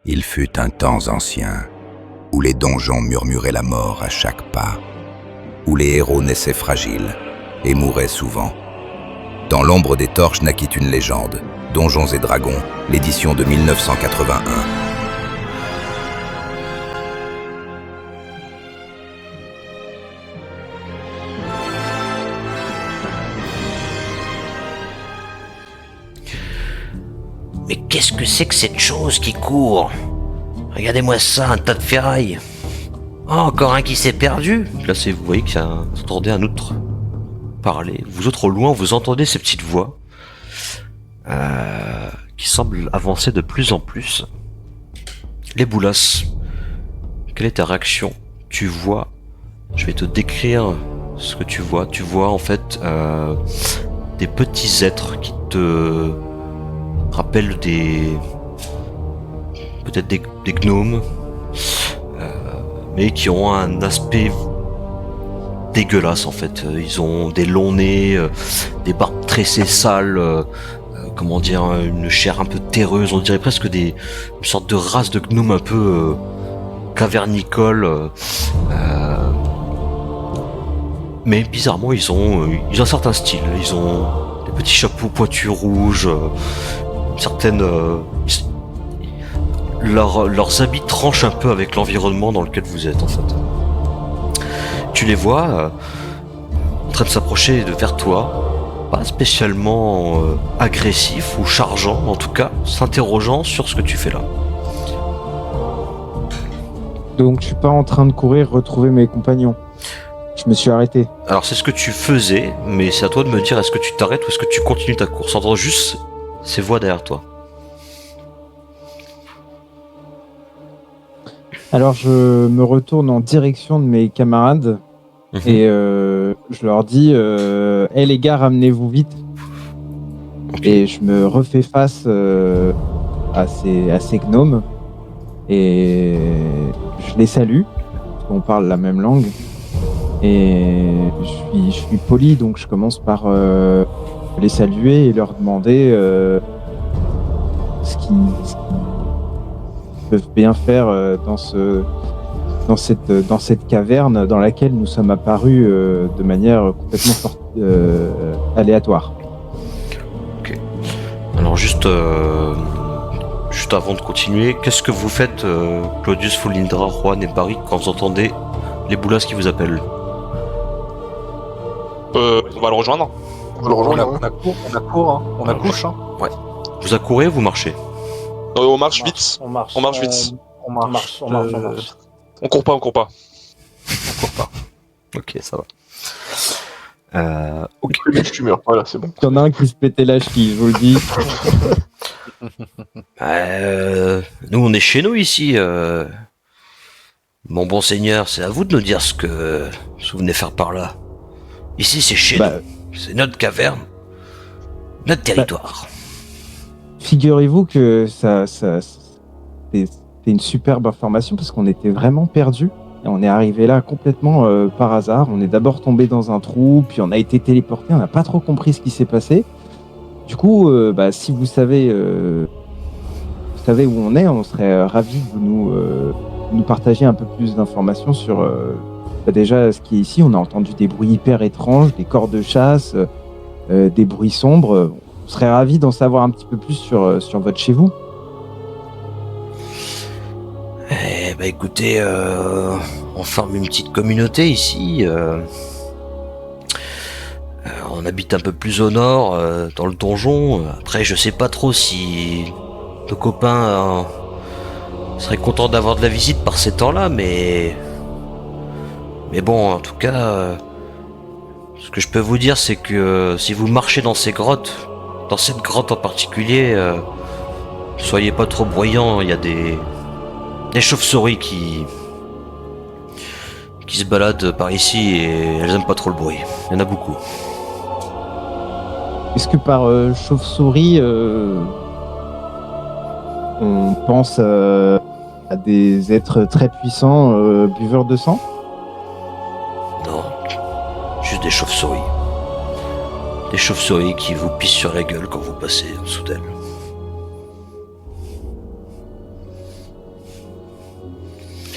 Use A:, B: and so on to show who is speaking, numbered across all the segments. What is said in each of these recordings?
A: Il fut un temps ancien, où les donjons murmuraient la mort à chaque pas, où les héros naissaient fragiles et mouraient souvent. Dans l'ombre des torches naquit une légende, Donjons et Dragons, l'édition de 1981.
B: Mais qu'est-ce que c'est que cette chose qui court? Regardez-moi ça, un tas de ferraille. Oh, encore un qui s'est perdu.
C: Là, vous voyez qu'il y a vous entendez un autre parler. Vous autres au loin, vous entendez ces petites voix qui semblent avancer de plus en plus. Les Boulas, quelle est ta réaction? Tu vois, je vais te décrire ce que tu vois. Tu vois en fait des petits êtres qui te rappellent peut-être des gnomes, mais qui ont un aspect dégueulasse en fait. Ils ont des longs nez, des barbes tressées sales, comment dire, une chair un peu terreuse. On dirait presque une sorte de race de gnomes un peu cavernicole. Mais bizarrement, ils ont un certain style. Ils ont des petits chapeaux pointus rouges, leurs habits tranchent un peu avec l'environnement dans lequel vous êtes en fait. Tu les vois en train de s'approcher vers toi, pas spécialement agressifs ou chargeants, en tout cas s'interrogeant sur ce que tu fais là.
D: Donc je suis pas en train de courir retrouver mes compagnons. Je me suis arrêté.
C: Alors c'est ce que tu faisais, mais c'est à toi de me dire est-ce que tu t'arrêtes ou est-ce que tu continues ta course. Entends juste ces voix derrière toi.
D: Alors je me retourne en direction de mes camarades et je leur dis hey les gars, ramenez-vous vite. Okay. Et je me refais face à ces gnomes et je les salue, parce qu'on parle la même langue, et je suis poli, donc je commence par les saluer et leur demander ce qu'ils peuvent bien faire dans cette caverne dans laquelle nous sommes apparus de manière complètement aléatoire.
C: Ok. Alors juste avant de continuer, qu'est-ce que vous faites, Claudius, Folindra, Juan et Barry, quand vous entendez les Boulas qui vous appellent?
E: On va le rejoindre.
F: On accouche. Hein.
C: Ouais. Vous accourez ou vous marchez?
E: On marche vite.
F: On marche
E: vite.
F: On marche.
E: On court pas.
F: On court pas.
C: Ok, ça va. Ok.
E: Tu meurs. Voilà, c'est bon.
D: Il y en a un qui se pétait la cheville, je vous le dis.
B: Nous, on est chez nous ici. Mon bon seigneur, c'est à vous de nous dire ce que vous venez faire par là. Ici, c'est chez nous. C'est notre caverne, notre territoire.
D: Figurez-vous que c'est une superbe information parce qu'on était vraiment perdus. Et on est arrivé là complètement par hasard. On est d'abord tombé dans un trou, puis on a été téléporté. On n'a pas trop compris ce qui s'est passé. Du coup, si vous savez où on est, on serait ravis de nous partager un peu plus d'informations sur déjà ce qui est ici. On a entendu des bruits hyper étranges, des corps de chasse, des bruits sombres. On serait ravis d'en savoir un petit peu plus sur votre chez vous.
B: Écoutez, on forme une petite communauté ici. On habite un peu plus au nord, dans le donjon. Après, je sais pas trop si nos copains seraient contents d'avoir de la visite par ces temps-là, mais bon, en tout cas, ce que je peux vous dire, c'est que si vous marchez dans ces grottes, dans cette grotte en particulier, soyez pas trop bruyants. Il y a des chauves-souris qui se baladent par ici et elles aiment pas trop le bruit. Il y en a beaucoup.
D: Est-ce que par chauve-souris, on pense à des êtres très puissants, buveurs de sang?
B: Non, juste des chauves-souris. Des chauves-souris qui vous pissent sur la gueule quand vous passez en dessous d'elles.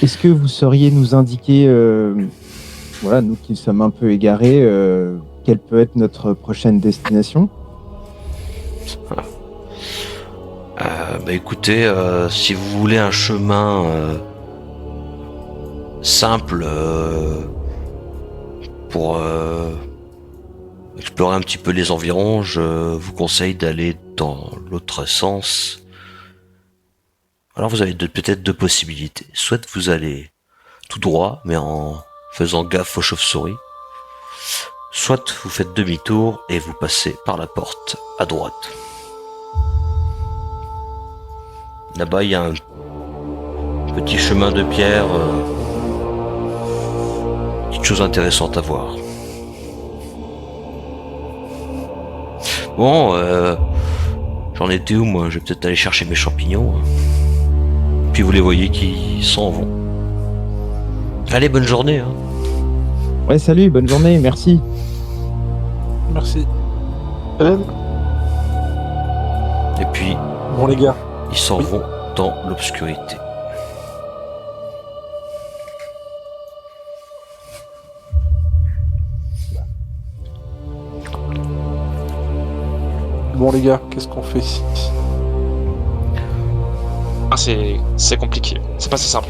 D: Est-ce que vous sauriez nous indiquer, voilà, nous qui sommes un peu égarés, quelle peut être notre prochaine destination?
B: Écoutez, si vous voulez un chemin simple pour explorer un petit peu les environs, je vous conseille d'aller dans l'autre sens. Alors vous avez peut-être deux possibilités. Soit vous allez tout droit, mais en faisant gaffe aux chauves-souris. Soit vous faites demi-tour et vous passez par la porte à droite. Là-bas, il y a un petit chemin de pierre. Petite chose intéressante à voir. Bon, j'en étais où moi? Je vais peut-être aller chercher mes champignons. Puis vous les voyez qui s'en vont. Allez, bonne journée. Hein.
D: Ouais, salut, bonne journée, merci.
F: Merci.
E: Hélène.
B: Et puis,
F: Bon les gars,
B: ils s'en vont dans l'obscurité.
F: qu'est-ce qu'on fait ici?
E: Ah, c'est compliqué. C'est pas si simple.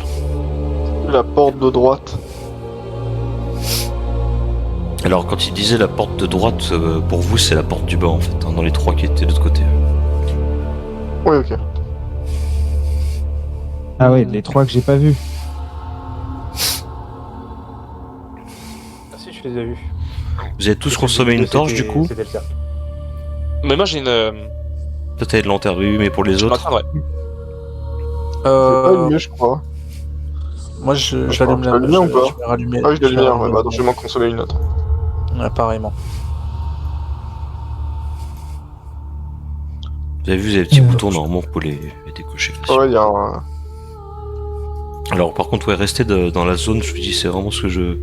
G: La porte de droite.
B: Alors, quand il disait la porte de droite, pour vous, c'est la porte du bas en fait, hein, dans les trois qui étaient de l'autre côté.
G: Oui, ok.
D: Ah ouais, les trois que j'ai pas vus.
H: Ah si, je les ai vus.
B: Vous avez tous consommé une torche du coup?
H: C'était le cercle.
E: Mais moi, j'ai une.
B: Toi, t'as une lanterne, oui, mais pour les
E: J'ai une
B: autres.
E: lanterne, ouais.
G: C'est pas allumé, je crois.
F: Moi j'allume
G: tu
F: la
G: l'allumes ou pas
F: je vais rallumer.
G: Ah oui, je l'ai
F: vais
G: allumé, ouais,
F: rallumer
G: bah attends, je vais m'en consommer une autre.
F: Apparemment.
B: Vous avez vu, vous avez des petits boutons normaux pour les décocher.
G: Ouais, il y a un...
B: Alors, par contre, ouais, restez dans la zone, je vous dis, c'est vraiment ce que je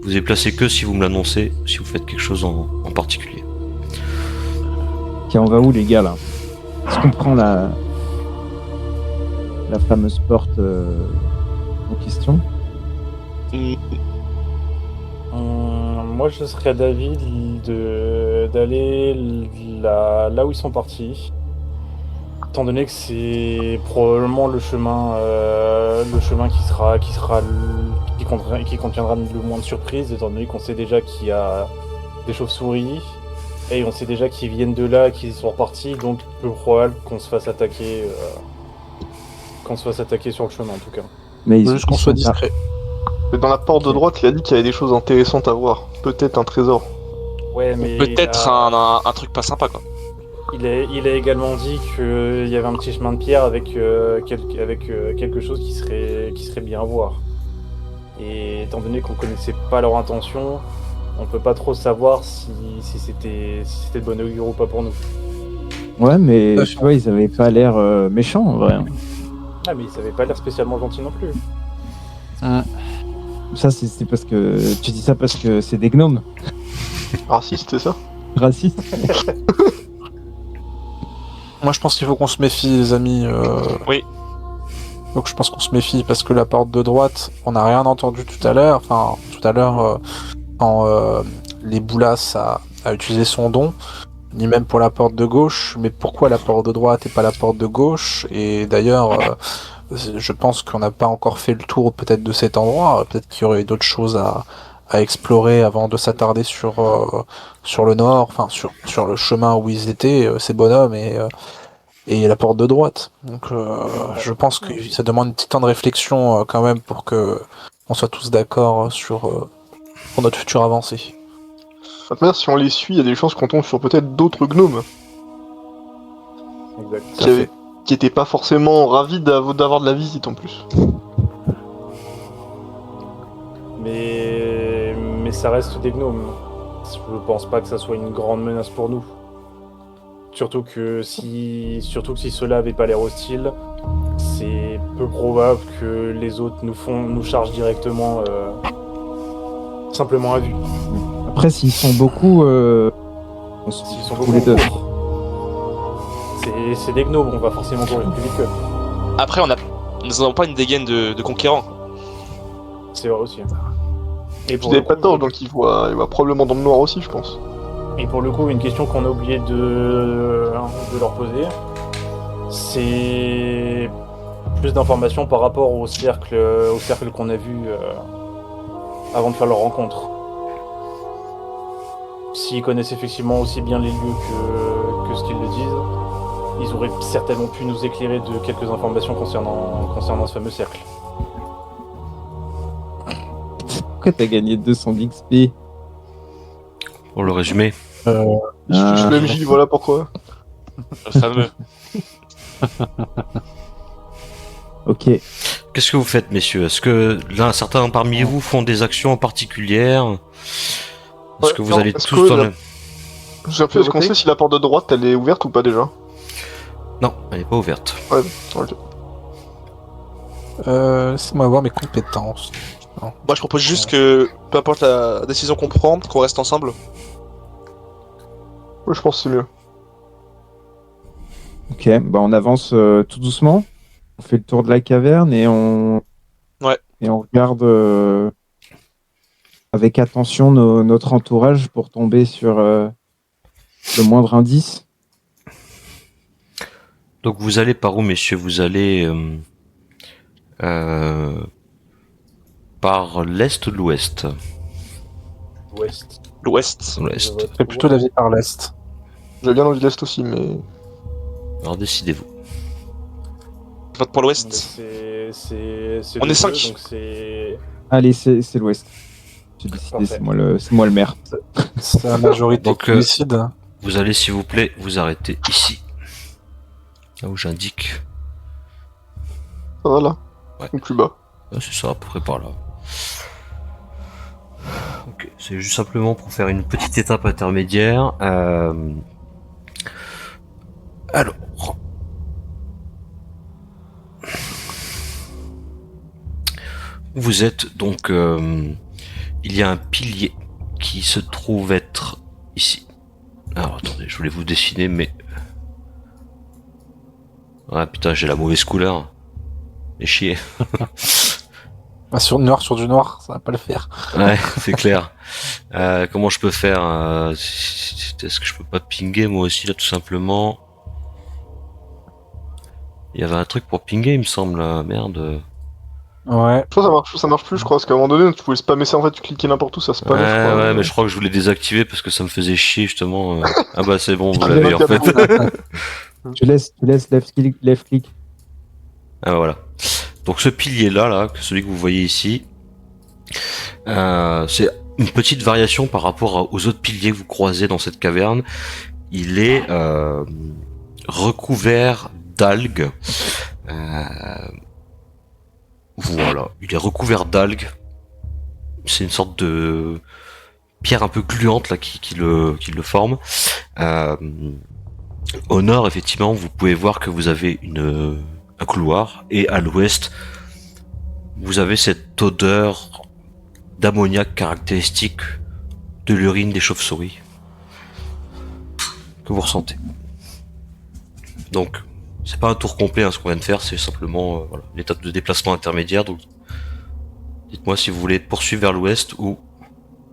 B: vous ai placé que si vous me l'annoncez, si vous faites quelque chose en particulier.
D: Tiens, on va où les gars là? Est-ce qu'on prend la fameuse porte en question?
H: Moi, je serais d'avis d'aller là où ils sont partis. Étant donné que c'est probablement le chemin qui contiendra le moins de surprises, étant donné qu'on sait déjà qu'il y a des chauves-souris et on sait déjà qu'ils viennent de là, qu'ils sont repartis, donc peu probable qu'on se fasse attaquer, sur le chemin en tout cas.
D: Mais
F: Juste qu'on soit discret.
G: Mais dans la porte de droite, il a dit qu'il y avait des choses intéressantes à voir. Peut-être un trésor.
H: Ouais, mais
E: Peut-être un truc pas sympa, quoi.
H: il a également dit qu'il y avait un petit chemin de pierre avec quelque chose qui serait bien à voir. Et étant donné qu'on connaissait pas leur intention, on peut pas trop savoir si c'était de bonne augure ou pas pour nous.
D: Ouais, mais tu vois, ils avaient pas l'air méchants en vrai.
H: Ah, mais ils avaient pas l'air spécialement gentils non plus.
D: Ça, c'est parce que tu dis ça parce que c'est des gnomes
G: Raciste, c'est ça?
D: racistes.
F: Moi je pense qu'il faut qu'on se méfie les amis.
E: Oui.
F: Donc je pense qu'on se méfie parce que la porte de droite, on n'a rien entendu tout à l'heure. Enfin, tout à l'heure, quand les Boulas a utilisé son don, ni même pour la porte de gauche. Mais pourquoi la porte de droite et pas la porte de gauche? Et d'ailleurs, je pense qu'on n'a pas encore fait le tour peut-être de cet endroit. Peut-être qu'il y aurait d'autres choses à explorer avant de s'attarder sur le nord, enfin sur le chemin où ils étaient, ces bonhommes et la porte de droite. Donc je pense que ça demande un petit temps de réflexion quand même pour que on soit tous d'accord pour notre future avancée.
G: De toute manière, si on les suit, il y a des chances qu'on tombe sur peut-être d'autres gnomes
H: Exact.
G: qui étaient pas forcément ravis d'avoir de la visite en plus.
H: Mais ça reste des gnomes. Je pense pas que ça soit une grande menace pour nous. Surtout que si ceux-là avaient pas l'air hostiles, c'est peu probable que les autres nous chargent directement, simplement à vue.
D: Après, s'ils sont beaucoup, on se
H: S'ils sont
D: tous les deux.
H: C'est des gnomes, on va forcément courir plus vite qu'eux.
E: Après, nous n'avons pas une dégaine de conquérants.
H: C'est vrai aussi. Et
G: Ils
H: pour,
G: n'avaient
H: le
G: pas de
H: coup,
G: torche, donc il voit probablement dans le noir aussi, je pense.
H: et pour le coup, une question qu'on a oublié de leur poser, c'est plus d'informations par rapport au cercle qu'on a vu avant de faire leur rencontre. S'ils connaissent effectivement aussi bien les lieux que ce qu'ils le disent, ils auraient certainement pu nous éclairer de quelques informations concernant ce fameux cercle.
D: Pourquoi t'as gagné 200 d'XP?
C: Pour le résumé,
G: Il suffit le MJ, voilà pourquoi.
E: Le fameux.
D: Ok.
C: qu'est-ce que vous faites, messieurs? Est-ce que là, certains parmi vous font des actions particulières? Est-ce
G: Ouais,
C: que vous
G: non,
C: allez
G: est-ce
C: tous
G: que
C: dans
G: la-
C: le...
G: J'ai un peu, est-ce qu'on sait si la porte de droite elle est ouverte ou pas déjà?
C: Non, elle n'est pas ouverte.
G: Ok.
F: Laissez-moi voir mes compétences. Non.
I: Moi, je propose juste que, peu importe la décision qu'on prend, qu'on reste ensemble.
G: Ouais, je pense que c'est mieux.
D: Ok, bah on avance tout doucement. On fait le tour de la caverne et on regarde avec attention notre entourage pour tomber sur le moindre indice.
C: Donc vous allez par où, messieurs? Vous allez par l'est ou l'ouest?
H: Ouest.
I: L'ouest.
C: L'ouest.
H: Je vote
F: C'est plutôt
H: pour.
F: la vie par l'est.
G: J'ai bien envie de l'Est aussi, mais.
C: Alors décidez-vous.
I: Je vote pour
H: Donc,
I: l'ouest.
H: c'est
I: On
H: le
I: est
H: jeu,
I: 5.
H: donc c'est.
D: Allez, c'est l'ouest. J'ai décidé,
H: Parfait.
D: c'est moi le maire.
F: C'est la majorité
C: Donc,
F: qui décide.
C: Vous allez, s'il vous plaît, vous arrêter ici. Là où j'indique.
G: Ça va là?
C: Ouais.
G: Ou plus bas?
C: Ah, c'est ça, à peu près par là. Ok, c'est juste simplement pour faire une petite étape intermédiaire. Alors. Vous êtes donc... il y a un pilier qui se trouve être ici. Alors attendez, je voulais vous dessiner, mais... Ah putain, j'ai la mauvaise couleur. Et chier.
F: Bah, sur du noir, ça va pas le faire.
C: Ouais, c'est clair. Comment je peux faire est-ce que je peux pas pinguer moi aussi là tout simplement? Il y avait un truc pour pinguer, il me semble. Là. Merde.
F: Ouais.
G: Je crois que ça marche plus, je crois, parce qu'à un moment donné, tu pouvais spammer ça, en fait, tu cliquais n'importe où, ça spammait, je crois.
C: Ouais, mais je crois que je voulais désactiver parce que ça me faisait chier justement. Ah bah c'est bon, vous
G: Ah,
C: l'avez en
G: d'accord.
C: fait.
D: Tu laisses left click.
C: Ah voilà. Donc ce pilier là, celui que vous voyez ici, c'est une petite variation par rapport aux autres piliers que vous croisez dans cette caverne. Il est recouvert d'algues. Voilà, il est recouvert d'algues. C'est une sorte de pierre un peu gluante là qui le forme. Au nord, effectivement, vous pouvez voir que vous avez un couloir, et à l'ouest, vous avez cette odeur d'ammoniac caractéristique de l'urine des chauves-souris que vous ressentez. Donc, c'est pas un tour complet ce qu'on vient de faire, c'est simplement voilà, l'étape de déplacement intermédiaire. Donc, dites-moi si vous voulez poursuivre vers l'ouest ou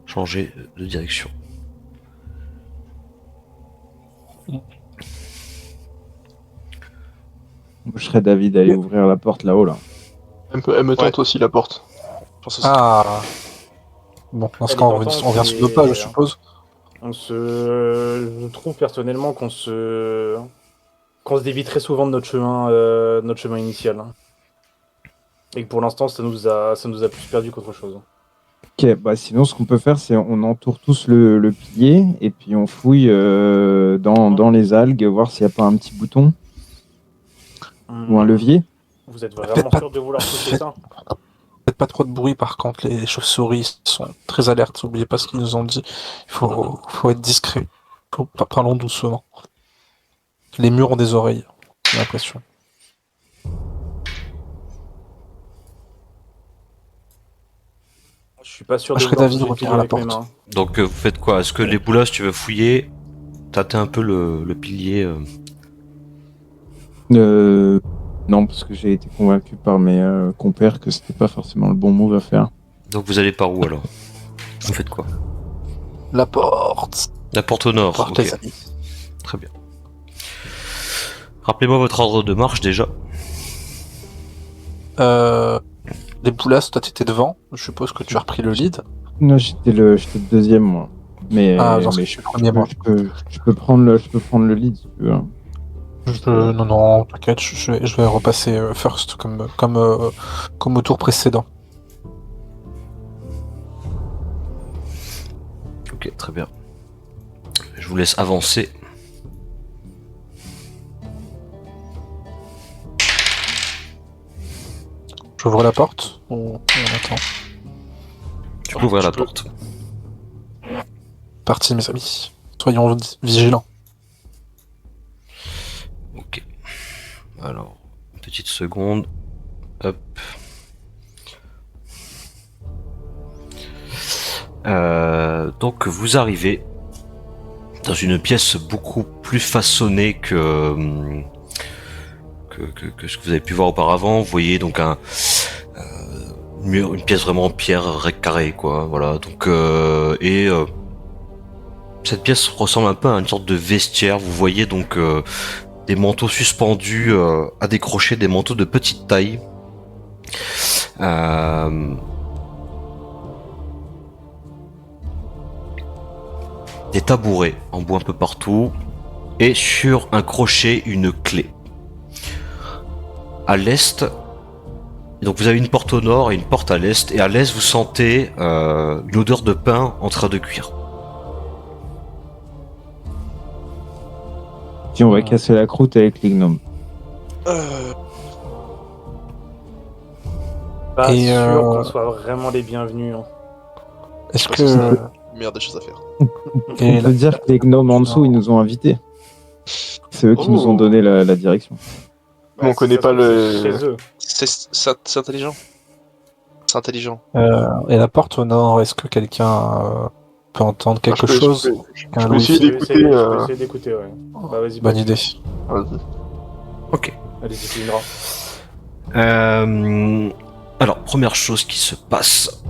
C: changer de direction.
D: Je serais d'avis d'aller ouvrir la porte là-haut là.
G: Elle me tente aussi, la porte.
I: Je pense aussi.
F: Ah. Bon, dans ce
H: Elle
F: cas,
H: est
F: on
H: tentante,
F: vient sur
H: mais-
F: deux pas, je suppose.
H: Je trouve personnellement qu'on se dévie très souvent de notre chemin initial. Et que pour l'instant, ça nous a plus perdu qu'autre chose.
D: Ok, bah sinon ce qu'on peut faire c'est on entoure tous le pilier et puis on fouille dans les algues, voir s'il n'y a pas un petit bouton ou un levier.
H: Vous êtes vraiment sûr de vouloir pousser ça?
F: Faites pas trop de bruit, par contre, les chauves-souris sont très alertes. N'oubliez pas ce qu'ils nous ont dit. Il faut être discret. Parlons doucement. Les murs ont des oreilles, j'ai l'impression.
H: Je suis pas sûr
F: Moi,
H: de
F: je serais
H: vouloir
F: d'avis de
H: pousser le
F: retenir
H: pilier
F: la
H: avec mes
F: porte.
H: mains.
C: Donc vous faites quoi? Est-ce que les boulasses, tu veux fouiller, tâter un peu le pilier
D: Non, parce que j'ai été convaincu par mes compères que c'était pas forcément le bon move à faire.
C: Donc vous allez par où alors? Vous faites quoi?
F: La porte.
C: La porte au nord.
F: Porte
C: Ok.
F: les amis.
C: Très bien. Rappelez-moi votre ordre de marche déjà.
F: Les boulasses, toi t'étais devant. Je suppose que tu as repris le lead.
D: Non, j'étais le deuxième, moi. Mais,
F: Dans ce
D: mais
F: cas, je suis le premier, moi.
D: je peux prendre le lead si tu veux. Hein.
F: Non, t'inquiète, je vais repasser first comme au tour précédent.
C: Ok, très bien. Je vous laisse avancer.
F: J'ouvre la porte. On attend.
C: Tu peux ouvrir la porte.
F: Parti, mes amis. Soyons vigilants.
C: Ok. Alors, une petite seconde. Hop. Donc vous arrivez dans une pièce beaucoup plus façonnée que ce que vous avez pu voir auparavant. Vous voyez donc une pièce vraiment en pierre carrée, quoi. Voilà. Donc cette pièce ressemble un peu à une sorte de vestiaire. Vous voyez donc des manteaux suspendus à décrocher, des manteaux de petite taille. Des tabourets en bois un peu partout. Et sur un crochet, une clé. À l'est, donc vous avez une porte au nord et une porte à l'est. Et à l'est, vous sentez une odeur de pain en train de cuire.
D: Si on va casser la croûte avec les gnomes.
H: Pas
F: Et,
H: sûr qu'on soit vraiment les bienvenus. Hein.
F: Est-ce que...
G: Merde, des choses à faire.
F: Et
D: On peut dire que les gnomes en dessous, ils nous ont invités. C'est eux qui nous ont donné la direction.
G: On connaît
H: ça
G: pas
H: se trouve,
G: le-
H: c'est chez eux.
G: C'est intelligent. C'est intelligent.
F: et la porte au nord, est-ce que quelqu'un peut entendre quelque
G: Je peux-
F: chose
G: Je peux,
F: Un
G: je peux
F: loup
G: essayer
H: Je peux
G: d'écouter.
H: essayer d'écouter, ouais. Bah vas-y.
F: Bonne idée.
G: Vas-y.
C: Ok.
H: Allez-y, Cylindra.
C: Alors, première chose qui se passe.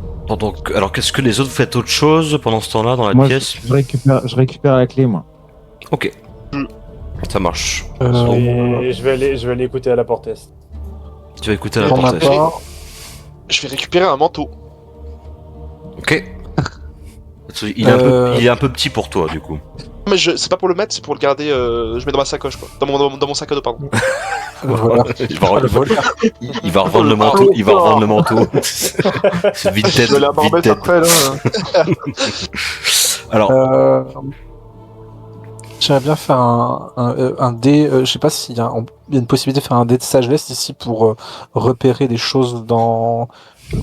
C: Alors, qu'est-ce que les autres, vous faites autre chose pendant ce temps-là dans la
D: Moi,
C: pièce?
D: je récupère la clé, moi.
C: Ok. Ça marche.
H: Et je vais aller écouter à la porte est.
C: Tu vas écouter la
F: Pour ma
C: porte.
F: part,
G: Je vais récupérer un manteau.
C: Ok. Il est un peu petit pour toi, du coup.
G: Mais c'est pas pour le mettre, c'est pour le garder. Je mets dans ma sacoche, quoi. Dans mon sac à dos, pardon.
F: voilà.
C: Il va revendre le manteau. Il va revendre le manteau. C'est vite tête.
G: Je vais la barbette
C: Vite tête.
G: après, là.
C: Alors,
F: J'aimerais bien faire un dé. Je sais pas s'il y a une possibilité de faire un dé de sagesse ici pour repérer des choses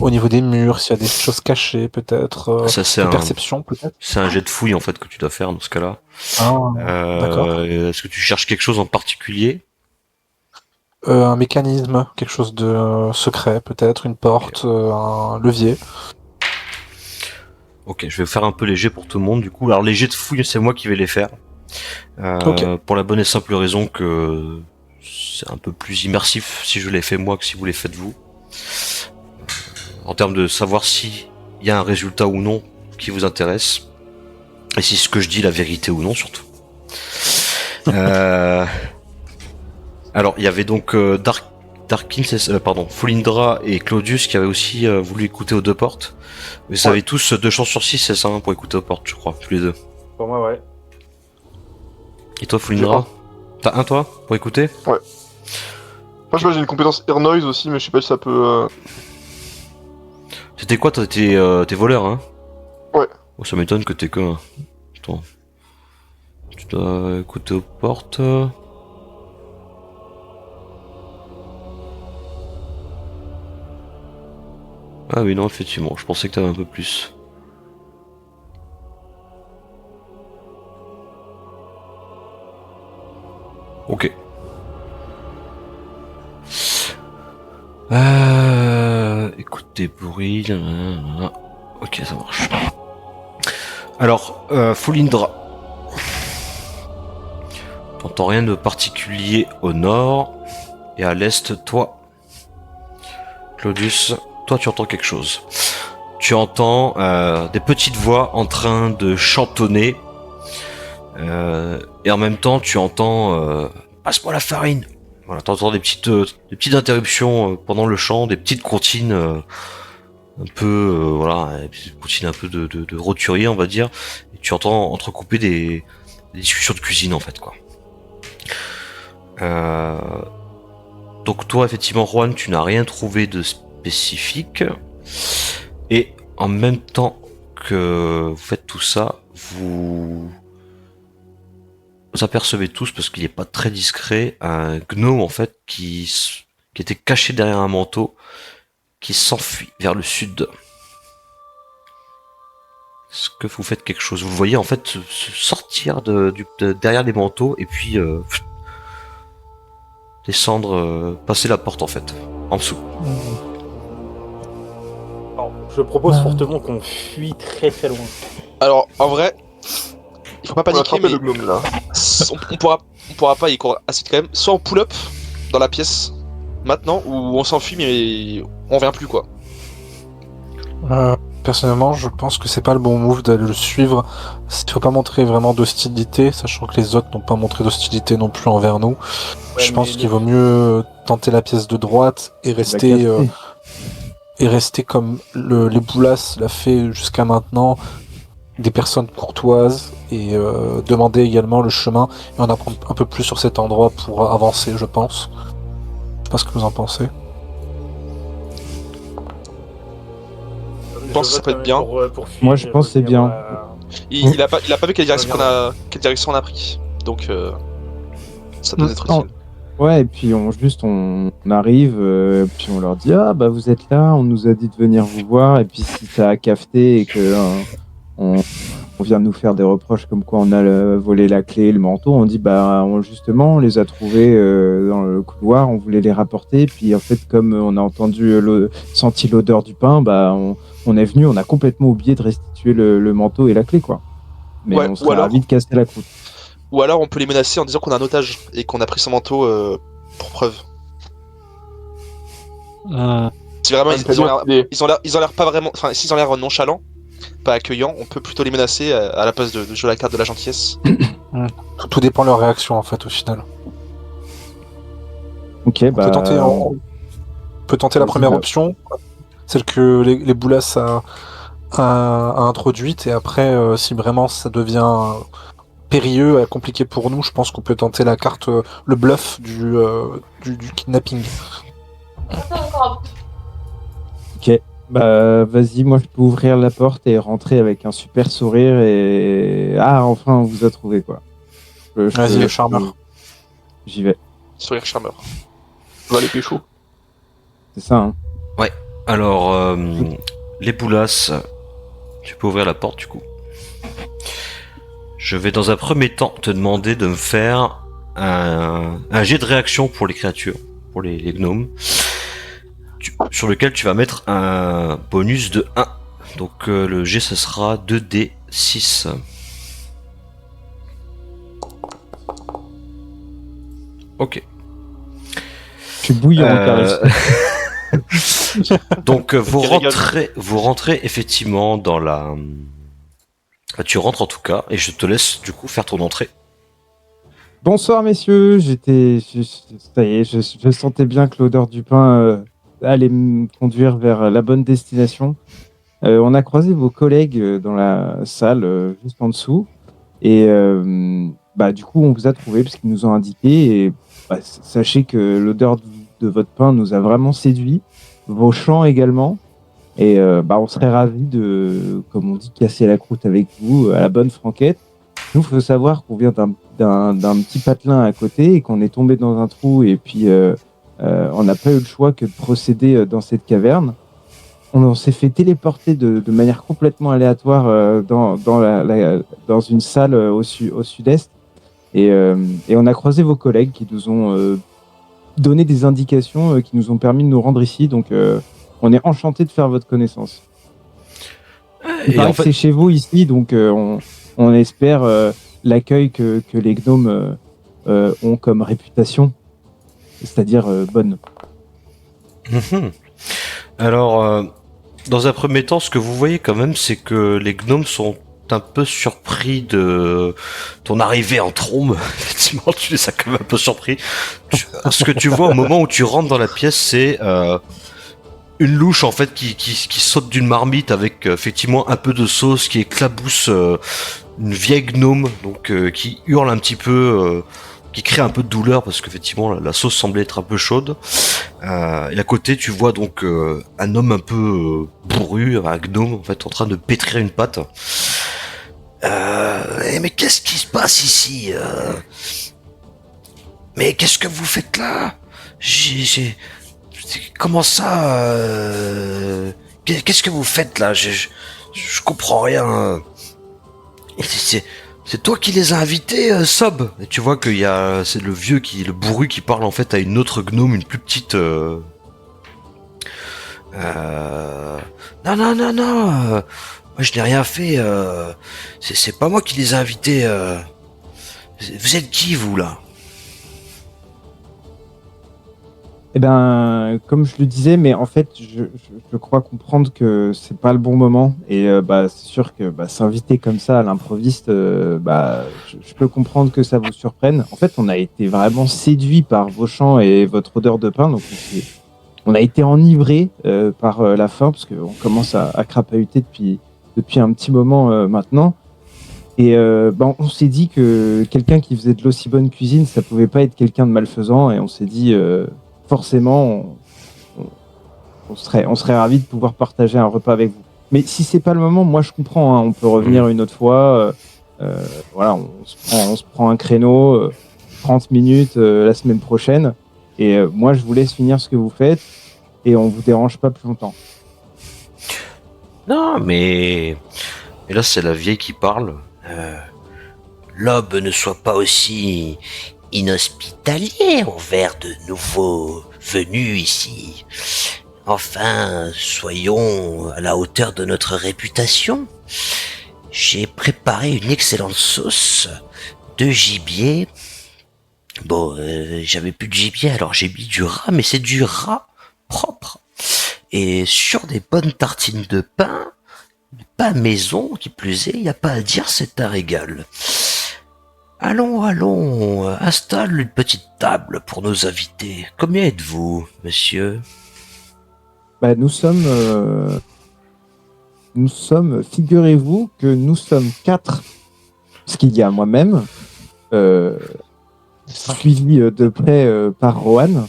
F: au niveau des murs, s'il y a des choses cachées, peut-être.
C: ça, c'est
F: de
C: un
F: perception, peut-être.
C: c'est un jet de fouille, en fait, que tu dois faire dans ce cas-là.
F: D'accord.
C: Est-ce que tu cherches quelque chose en particulier?
F: Un mécanisme, quelque chose de secret, peut-être, une porte, un levier.
C: Ok, je vais faire un peu léger pour tout le monde, du coup. Alors, les jets de fouille, c'est moi qui vais les faire.
F: Ok.
C: Pour la bonne et simple raison que c'est un peu plus immersif si je les fais moi que si vous les faites vous. En termes de savoir si il y a un résultat ou non qui vous intéresse. Et si ce que je dis est la vérité ou non, surtout. Alors, il y avait donc Folindra et Claudius qui avaient aussi voulu écouter aux deux portes. Vous avez tous 2 chances sur 6, c'est ça, hein, pour écouter aux portes, je crois, tous les deux.
H: Pour moi, ouais.
C: Et toi, Folindra? T'as un, toi, pour écouter?
G: Moi, je sais pas, j'ai une compétence Air Noise aussi, mais je sais pas si ça peut.
C: C'était quoi, toi, t'es voleur, hein?
G: Ouais.
C: Oh, ça m'étonne que t'es que... Attends. Tu dois écouter aux portes... Ah oui, non, effectivement, je pensais que t'avais un peu plus. Ok. Écoute des bruits... nanana. Ok, ça marche. Alors, Folindra. T'entends rien de particulier au nord. Et à l'est, toi, Claudius, toi tu entends quelque chose. tu entends des petites voix en train de chantonner. Et en même temps, tu entends passe-moi la farine. Voilà, t'entends des petites interruptions pendant le chant, des petites comptines un peu, voilà, des petites comptines un peu de roturier, on va dire. Et tu entends entrecouper des discussions de cuisine, en fait, quoi. Donc toi, effectivement, Juan, tu n'as rien trouvé de spécifique. Et en même temps que vous faites tout ça, vous apercevez tous, parce qu'il n'est pas très discret, un gnome en fait qui était caché derrière un manteau, qui s'enfuit vers le sud. Est-ce que vous faites quelque chose? Vous le voyez en fait se sortir derrière les manteaux et puis descendre, passer la porte en fait, en dessous.
H: Alors, je propose fortement qu'on fuit très très loin.
E: Alors, en vrai, il faut pas
G: On va
E: paniquer,
G: attraper
E: mais
G: le gnome là.
E: on pourra pas y courir assez vite quand même. Soit on pull up dans la pièce maintenant, ou on s'enfuit mais on revient plus quoi.
F: Personnellement, je pense que c'est pas le bon move d'aller le suivre. Il faut pas montrer vraiment d'hostilité, sachant que les autres n'ont pas montré d'hostilité non plus envers nous. Je pense qu'il vaut mieux tenter la pièce de droite et rester comme les Boulas l'a fait jusqu'à maintenant, des personnes courtoises, et demander également le chemin et en apprendre un peu plus sur cet endroit pour avancer, je pense. Je sais pas ce que vous en pensez.
E: Je pense que ça peut être bien.
D: Moi, je pense que c'est bien.
E: Il a pas vu quelle direction on a pris. Donc ça doit être utile.
D: Ouais, et puis on arrive, puis on leur dit ah bah vous êtes là, on nous a dit de venir vous voir, et puis si ça a cafeté et que on vient de nous faire des reproches comme quoi on a volé la clé et le manteau, on dit bah justement on les a trouvés dans le couloir, on voulait les rapporter, puis en fait comme on a senti l'odeur du pain, bah on est venu, on a complètement oublié de restituer le manteau et la clé quoi. Mais
E: Ouais,
D: on serait ravis de casser la croûte.
E: Ou alors on peut les menacer en disant qu'on a un otage et qu'on a pris son manteau pour preuve. Si vraiment ils ont l'air pas vraiment, enfin s'ils ont l'air nonchalants, pas accueillants, on peut plutôt les menacer à la place de jouer la carte de la gentillesse.
F: Tout dépend de leur réaction en fait au final.
D: Ok,
F: on peut tenter la première option, celle que les Boulas a introduite, et après si vraiment ça devient périlleux et compliqué pour nous, je pense qu'on peut tenter la carte, le bluff du kidnapping.
D: Ok, bah vas-y, moi je peux ouvrir la porte et rentrer avec un super sourire et enfin on vous a trouvé quoi.
F: Vas-y, le charmeur.
D: J'y vais.
E: Sourire charmeur.
G: On va les pécho.
D: C'est ça, hein.
C: Ouais. Alors, les Boulas, tu peux ouvrir la porte du coup. Je vais dans un premier temps te demander de me faire un jet de réaction pour les créatures, pour les gnomes, sur lequel tu vas mettre un bonus de 1. Donc le jet ce sera 2d6. Ok.
D: Tu bouilles en charisme.
C: Donc vous rentrez effectivement dans la... Tu rentres en tout cas, et je te laisse du coup faire ton entrée.
D: Bonsoir messieurs, ça y est, je sentais bien que l'odeur du pain allait me conduire vers la bonne destination. On a croisé vos collègues dans la salle juste en dessous, et du coup on vous a trouvé parce qu'ils nous ont indiqué, et sachez que l'odeur de votre pain nous a vraiment séduit, vos chants également. Et on serait ravis de, comme on dit, casser la croûte avec vous à la bonne franquette. Nous, il faut savoir qu'on vient d'un petit patelin à côté et qu'on est tombé dans un trou, et puis on n'a pas eu le choix que de procéder dans cette caverne. On s'est fait téléporter de manière complètement aléatoire dans une salle au sud-est, et on a croisé vos collègues qui nous ont donné des indications qui nous ont permis de nous rendre ici, donc on est enchanté de faire votre connaissance. Il paraît que c'est chez vous ici, donc on espère l'accueil que les gnomes ont comme réputation, c'est-à-dire bonne.
C: Alors, Dans un premier temps, ce que vous voyez quand même, c'est que les gnomes sont un peu surpris de ton arrivée en trombe. Effectivement, tu les as quand même un peu surpris. Ce que tu vois au moment où tu rentres dans la pièce, c'est une louche en fait qui saute d'une marmite avec effectivement un peu de sauce qui éclabousse une vieille gnome, donc qui hurle un petit peu, qui crée un peu de douleur parce qu'effectivement la sauce semblait être un peu chaude. Et à côté, tu vois donc un homme un peu bourru, un gnome en fait, en train de pétrir une patte. Mais qu'est-ce qui se passe ici Mais qu'est-ce que vous faites là Comment ça Qu'est-ce que vous faites là je comprends rien. C'est toi qui les as invités, Sob. Et tu vois qu'il y a, c'est le bourru qui parle en fait à une autre gnome, une plus petite. Non. Moi je n'ai rien fait. C'est pas moi qui les ai invités. Vous êtes qui vous là?
D: Eh ben, comme je le disais, mais en fait, je crois comprendre que c'est pas le bon moment. Et c'est sûr que s'inviter comme ça à l'improviste, je peux comprendre que ça vous surprenne. En fait, on a été vraiment séduit par vos chants et votre odeur de pain, donc on a été enivré par la faim, parce qu'on commence à crapahuter depuis un petit moment maintenant. Et on s'est dit que quelqu'un qui faisait de l'aussi bonne cuisine, ça pouvait pas être quelqu'un de malfaisant, et on s'est dit forcément, on serait ravis de pouvoir partager un repas avec vous. Mais si c'est pas le moment, moi je comprends, hein, on peut revenir une autre fois. Voilà, on se prend un créneau, 30 minutes la semaine prochaine. Et moi je vous laisse finir ce que vous faites et on vous dérange pas plus longtemps.
C: Non, mais... Et là, c'est la vieille qui parle.
J: L'aube ne soit pas aussi inhospitalier envers de nouveaux venus ici. Enfin, soyons à la hauteur de notre réputation. J'ai préparé une excellente sauce de gibier. Bon, j'avais plus de gibier, alors j'ai mis du rat, mais c'est du rat propre. Et sur des bonnes tartines de pain maison, qui plus est, il n'y a pas à dire, c'est un régal. Allons, installe une petite table pour nos invités. Combien êtes-vous, monsieur?
D: Nous sommes, figurez-vous que nous sommes 4, parce qu'il y a moi-même, suivi de près par Rohan,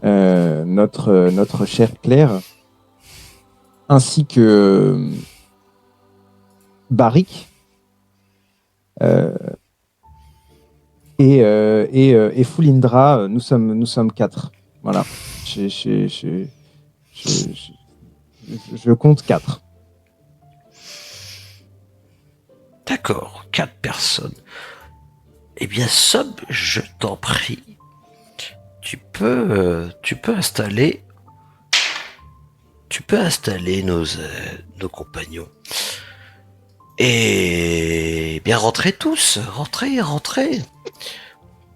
D: notre chère Claire, ainsi que Barik et Foulindra. Nous sommes 4. Voilà. Je compte 4.
J: D'accord, 4 personnes. Eh bien, Sob, je t'en prie. Tu peux installer nos compagnons. Et bien, rentrez tous, rentrez.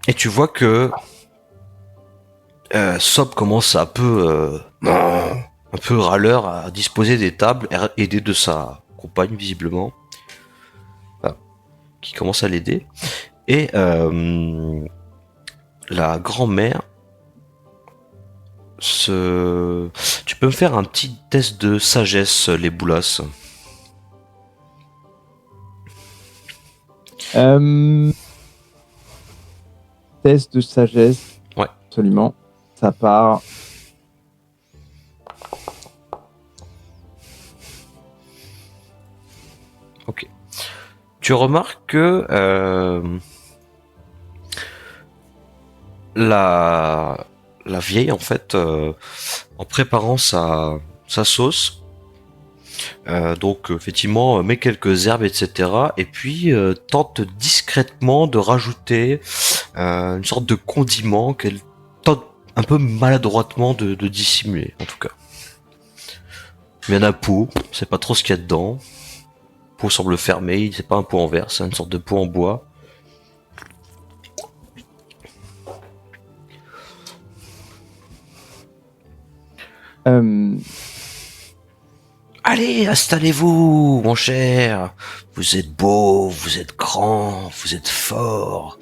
C: Et tu vois que Sob commence un peu râleur à disposer des tables, aidé de sa compagne visiblement, qui commence à l'aider. Et la grand-mère Tu peux me faire un petit test de sagesse, les boulasses.
D: Test de sagesse.
C: Ouais.
D: Absolument. Ça part.
C: Ok. Tu remarques que la vieille, en fait, en préparant sa sauce, donc effectivement met quelques herbes, etc. Et puis tente discrètement de rajouter une sorte de condiment qu'elle tente un peu maladroitement de dissimuler, en tout cas. Il y en a un pot, on sait pas trop ce qu'il y a dedans. Le pot semble fermé, c'est pas un pot en verre, c'est une sorte de pot en bois.
J: Allez, installez-vous, mon cher. Vous êtes beau, vous êtes grand, vous êtes fort.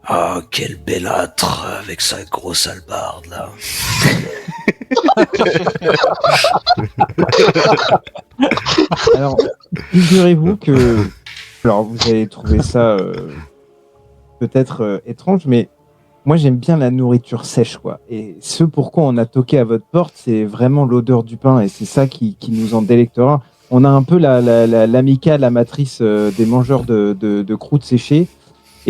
J: Ah, quel bel âtre avec sa grosse hallebarde, là.
D: Alors, figurez-vous que... Alors, vous allez trouver ça peut-être étrange, mais moi, j'aime bien la nourriture sèche, quoi. Et ce pourquoi on a toqué à votre porte, c'est vraiment l'odeur du pain, et c'est ça qui nous en délectera. On a un peu l'amicale, la matrice des mangeurs de croûtes séchées.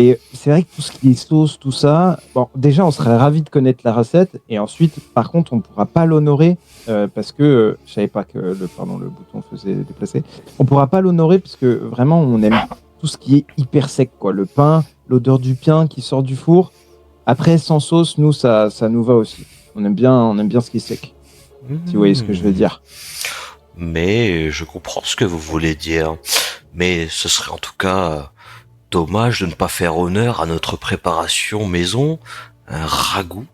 D: Et c'est vrai que tout ce qui est sauce, tout ça, bon, déjà, on serait ravis de connaître la recette. Et ensuite, par contre, on ne pourra pas l'honorer parce que je savais pas que le bouton faisait déplacer. On ne pourra pas l'honorer parce que vraiment, on aime tout ce qui est hyper sec, quoi. Le pain, l'odeur du pain qui sort du four. Après, sans sauce, nous, ça nous va aussi. On aime bien ce qui est sec. Si vous voyez ce que je veux dire.
J: Mais je comprends ce que vous voulez dire. Mais ce serait en tout cas dommage de ne pas faire honneur à notre préparation maison, un ragoût.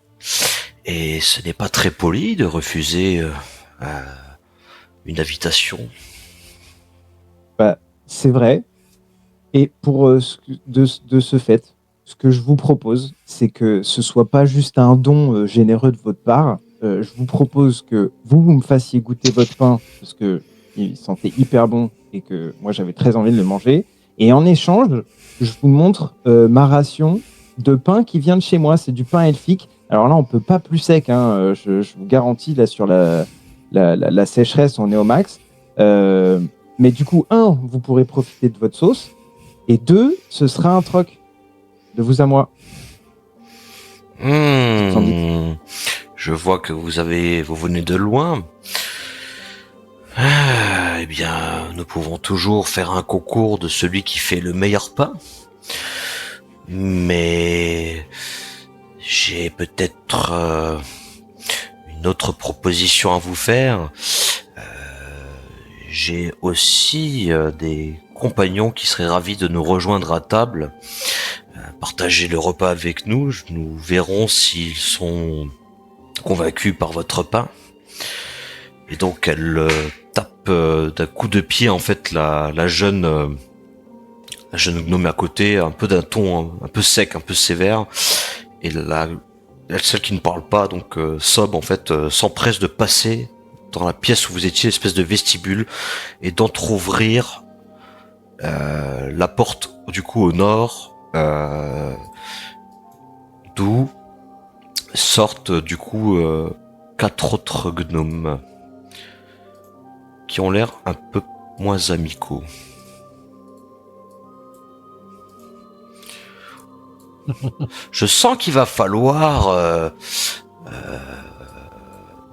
J: Et ce n'est pas très poli de refuser une invitation.
D: Bah, c'est vrai. Et pour de ce fait, ce que je vous propose, c'est que ce soit pas juste un don généreux de votre part. Je vous propose que vous me fassiez goûter votre pain parce que il sentait hyper bon et que moi j'avais très envie de le manger. Et en échange, je vous montre ma ration de pain qui vient de chez moi. C'est du pain elfique. Alors là, on peut pas plus sec. Hein. Je vous garantis, là, sur la sécheresse, on est au max. Mais du coup, vous pourrez profiter de votre sauce. Et 2, ce sera un troc de vous à moi.
J: Je vois que vous venez de loin. Eh bien, nous pouvons toujours faire un concours de celui qui fait le meilleur pain. Mais j'ai peut-être une autre proposition à vous faire. J'ai aussi des compagnons qui seraient ravis de nous rejoindre à table, partager le repas avec nous. Nous verrons s'ils sont convaincus par votre pain. Et donc elle tape d'un coup de pied en fait la jeune gnome à côté, un peu d'un ton un peu sec, un peu sévère. Et celle qui ne parle pas, donc Sob en fait, s'empresse de passer dans la pièce où vous étiez, espèce de vestibule, et d'entrouvrir la porte du coup au nord, d'où sortent du coup 4 autres gnomes qui ont l'air un peu moins amicaux. Je sens qu'il va falloir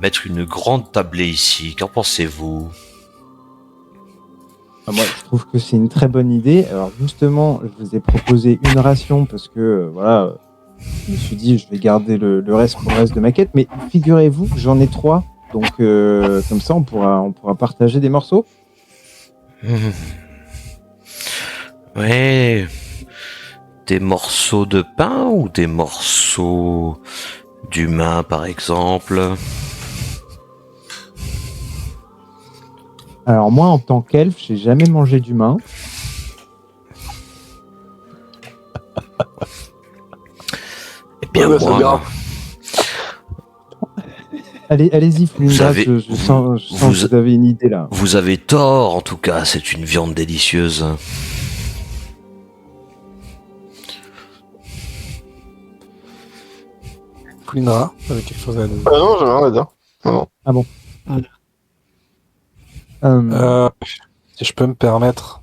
J: mettre une grande tablée ici. Qu'en pensez-vous ?
D: Moi, je trouve que c'est une très bonne idée. Alors justement, je vous ai proposé une ration parce que voilà, je me suis dit je vais garder le reste pour le reste de ma quête. Mais figurez-vous que j'en ai 3, donc comme ça on pourra partager des morceaux.
J: Ouais. Des morceaux de pain ou des morceaux d'humain, par exemple?
D: Alors moi, en tant qu'elfe, j'ai jamais mangé d'humain.
J: Eh bien, moi...
D: Allez-y, Flinda, je sens que vous avez une idée là.
J: Vous avez tort, en tout cas, c'est une viande délicieuse.
F: Flinda, avec quelque chose à dire.
G: Non, j'avais rien à dire. Non.
D: Ah bon.
F: Si je peux me permettre,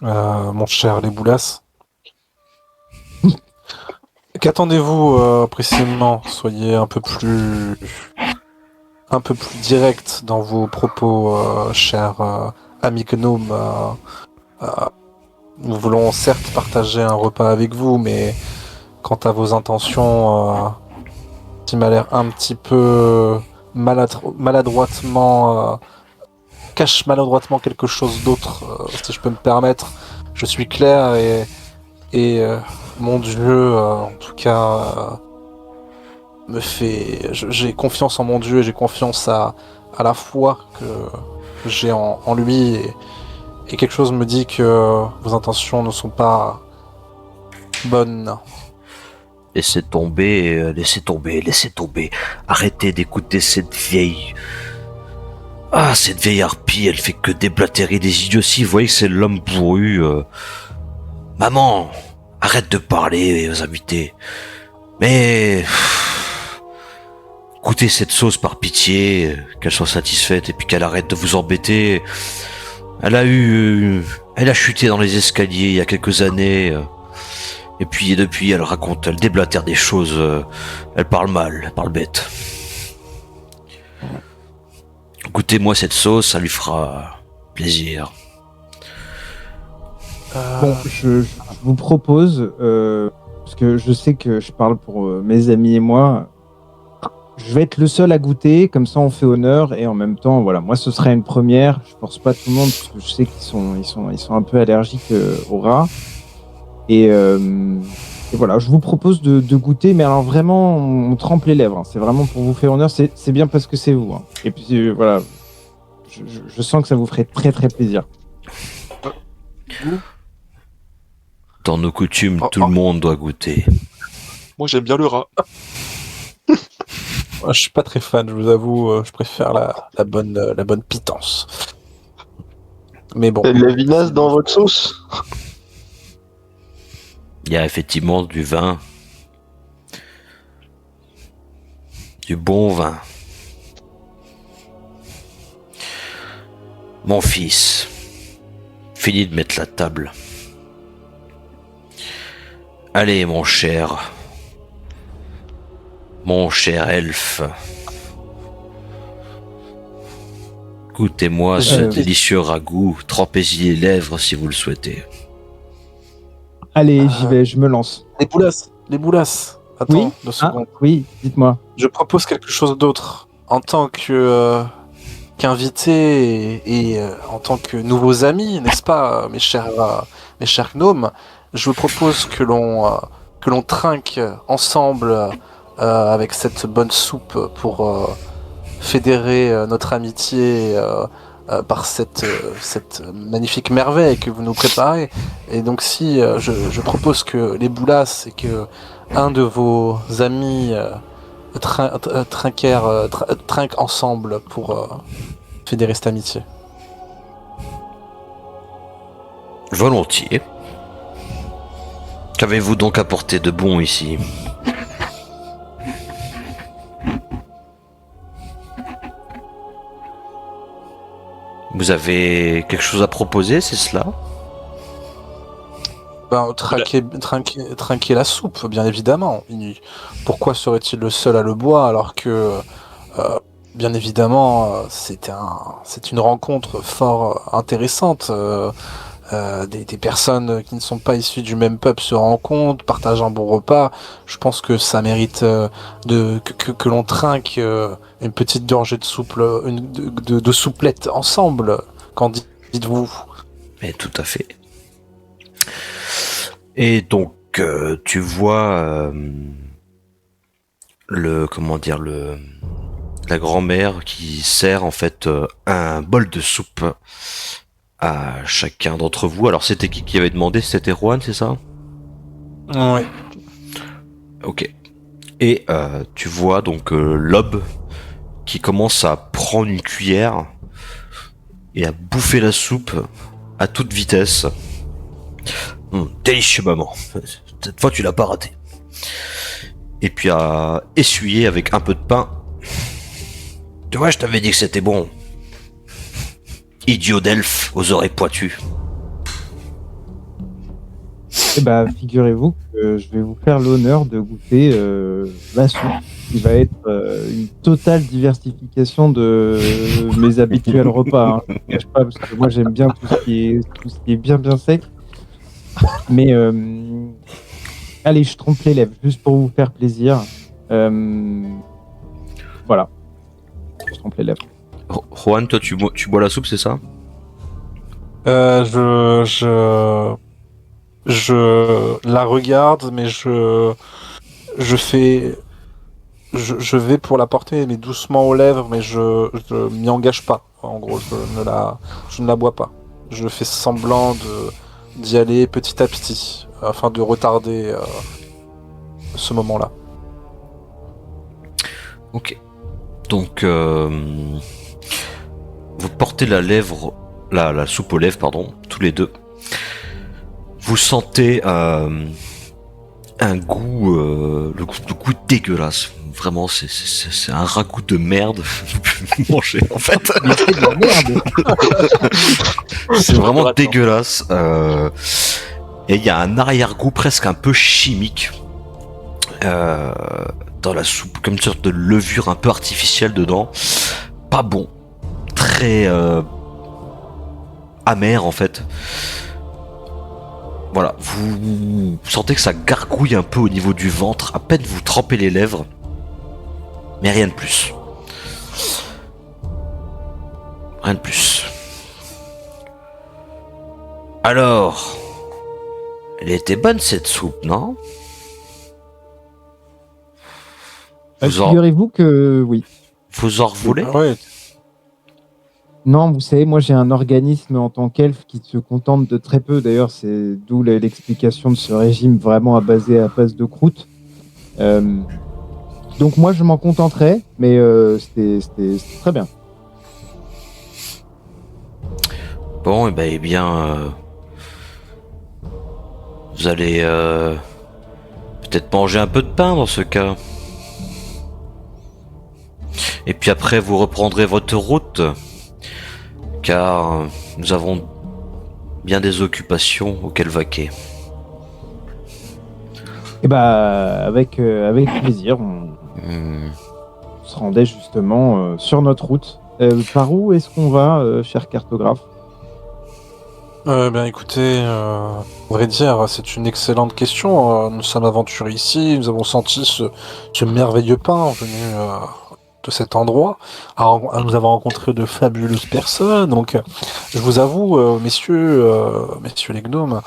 F: mon cher Léboulas. Qu'attendez-vous précisément? Soyez un peu plus direct dans vos propos, cher ami gnome. Nous voulons certes partager un repas avec vous, mais quant à vos intentions, qui m'a l'air un petit peu maladroitement cache maladroitement quelque chose d'autre, si je peux me permettre. Je suis clair et mon Dieu, en tout cas, me fait. J'ai confiance en mon Dieu et j'ai confiance à à la foi que j'ai en lui et quelque chose me dit que vos intentions ne sont pas bonnes.
C: Laissez tomber, laissez tomber, laissez tomber. Arrêtez d'écouter cette vieille... Ah, cette vieille harpie, elle fait que déblatérer des idioties. Vous voyez que c'est l'homme bourru. Maman, arrête de parler aux invités. Mais... Goûtez cette sauce par pitié, qu'elle soit satisfaite et puis qu'elle arrête de vous embêter. Elle a chuté dans les escaliers il y a quelques années. Et puis depuis, elle déblatère des choses. Elle parle mal, elle parle bête. Goûtez-moi cette sauce, ça lui fera plaisir.
D: Bon, je vous propose, parce que je sais que je parle pour mes amis et moi, je vais être le seul à goûter, comme ça on fait honneur, et en même temps, voilà, moi ce serait une première, je force pas tout le monde, parce que je sais qu'ils sont un peu allergiques au rat, et voilà, je vous propose de goûter, mais alors vraiment, on trempe les lèvres, hein. C'est vraiment pour vous faire honneur, c'est bien parce que c'est vous, hein. Et puis voilà, je sens que ça vous ferait très très plaisir.
C: Dans nos coutumes, tout le monde doit goûter.
E: Moi j'aime bien le rat.
F: Moi, je suis pas très fan, je vous avoue, je préfère la bonne pitance. Mais bon.
G: Il y a de la vinasse dans votre sauce?
C: Il y a effectivement du vin. Du bon vin. Mon fils, fini de mettre la table. Allez, mon cher elfe, goûtez-moi ce délicieux ragoût, trempez-y les lèvres si vous le souhaitez.
D: Allez, j'y vais, je me lance.
F: Les boulasses. Attends,
D: Oui,
F: 2 secondes.
D: oui, dites-moi.
F: Je propose quelque chose d'autre. En tant qu'invité et en tant que nouveaux amis, n'est-ce pas, mes chers gnomes, je vous propose que l'on trinque ensemble avec cette bonne soupe pour fédérer notre amitié par cette magnifique merveille que vous nous préparez. Et donc si je propose que les boulasses et que un de vos amis trinquent ensemble pour fédérer cette amitié.
C: Volontiers. Qu'avez-vous donc apporté de bon ici ? Vous avez quelque chose à proposer, c'est cela ?
F: Trinquer la soupe, bien évidemment. Pourquoi serait-il le seul à le boire alors que, bien évidemment, c'est une rencontre fort intéressante. Des personnes qui ne sont pas issues du même peuple se rencontrent, partagent un bon repas. Je pense que ça mérite que l'on trinque une petite gorgée de soupe, de souplette ensemble. Qu'en dites-vous ?
C: Mais tout à fait. Et donc, tu vois la grand-mère qui sert en fait un bol de soupe à chacun d'entre vous. Alors c'était qui avait demandé ? C'était Juan, c'est ça ?
F: Oui.
C: Ok. Et tu vois donc Lob qui commence à prendre une cuillère et à bouffer la soupe à toute vitesse. Délicieux, maman. Cette fois tu l'as pas raté. Et puis à essuyer avec un peu de pain. Tu vois, je t'avais dit que c'était bon. Idiot d'elfe aux oreilles pointues.
D: Eh ben, figurez-vous que je vais vous faire l'honneur de goûter la soupe, qui va être une totale diversification de mes habituels repas, hein. Je ne cache pas, parce que moi j'aime bien tout ce qui est bien sec. Mais allez, je trompe les lèvres, juste pour vous faire plaisir. Voilà. Je trompe les lèvres.
C: Juan, toi tu bois la soupe, c'est ça ?
F: Je la regarde, mais je fais je vais pour la porter, mais doucement aux lèvres, mais je m'y engage pas. En gros, je ne la bois pas. Je fais semblant d'y aller petit à petit, afin de retarder ce moment-là.
C: Ok. Donc, vous portez la soupe aux lèvres, pardon, tous les deux. Vous sentez un goût, le goût dégueulasse. Vraiment, c'est un ragoût de merde. Vous pouvez manger, en fait.
D: Mais c'est de la merde.
C: C'est vraiment dégueulasse. Et il y a un arrière-goût presque un peu chimique dans la soupe, comme une sorte de levure un peu artificielle dedans. Pas bon. Très amer, en fait. Voilà, vous sentez que ça gargouille un peu au niveau du ventre, à peine vous trempez les lèvres, mais rien de plus. Rien de plus. Alors, elle était bonne cette soupe, non?
D: Figurez-vous que oui.
C: Vous en revoulez?
F: Ouais.
D: Non, vous savez, moi j'ai un organisme en tant qu'elfe qui se contente de très peu. D'ailleurs, c'est d'où l'explication de ce régime vraiment basé à base de croûte. Donc moi je m'en contenterai, mais c'était très bien.
C: Bon, eh bien, vous allez peut-être manger un peu de pain dans ce cas. Et puis après, vous reprendrez votre route, car nous avons bien des occupations auxquelles vaquer.
D: Et bah avec plaisir, on se rendait justement sur notre route. Par où est-ce qu'on va, cher cartographe?
F: Écoutez, à vrai dire, c'est une excellente question. Nous sommes aventurés ici, nous avons senti ce merveilleux pain venu de cet endroit. Alors, nous avons rencontré de fabuleuses personnes, donc je vous avoue, messieurs les gnomes,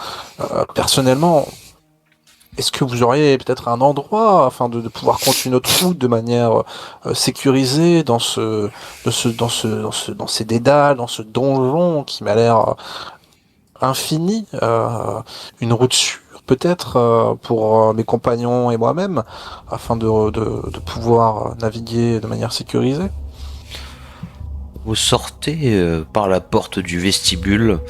F: personnellement, est-ce que vous auriez peut-être un endroit afin de pouvoir continuer notre route de manière sécurisée dans ces dédales, dans ce donjon qui m'a l'air infini, une route sûre peut-être pour mes compagnons et moi-même, afin de pouvoir naviguer de manière sécurisée?
C: Vous sortez par la porte du vestibule,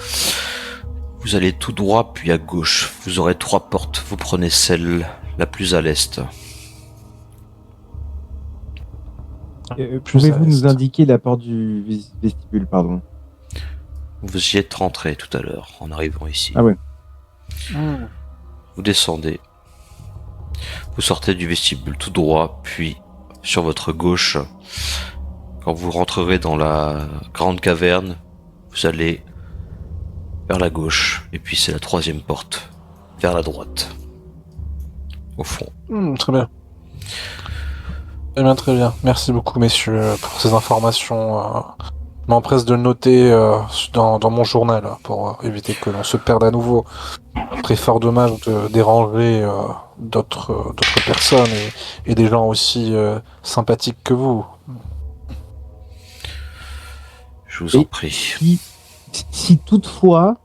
C: vous allez tout droit puis à gauche, vous aurez 3 portes, vous prenez celle la plus à l'est.
D: Pouvez-vous nous indiquer la porte du vestibule, pardon?
C: Vous y êtes rentré tout à l'heure en arrivant ici.
D: Ah ouais.
C: Vous descendez, vous sortez du vestibule tout droit, puis sur votre gauche, quand vous rentrerez dans la grande caverne, vous allez vers la gauche, et puis c'est la 3e porte, vers la droite, au fond.
F: Très bien. Très bien. Merci beaucoup, messieurs, pour ces informations. Je m'empresse de le noter dans mon journal pour éviter que l'on se perde à nouveau. Très fort dommage de déranger d'autres personnes et des gens aussi sympathiques que vous.
C: Je vous en prie.
D: Si toutefois,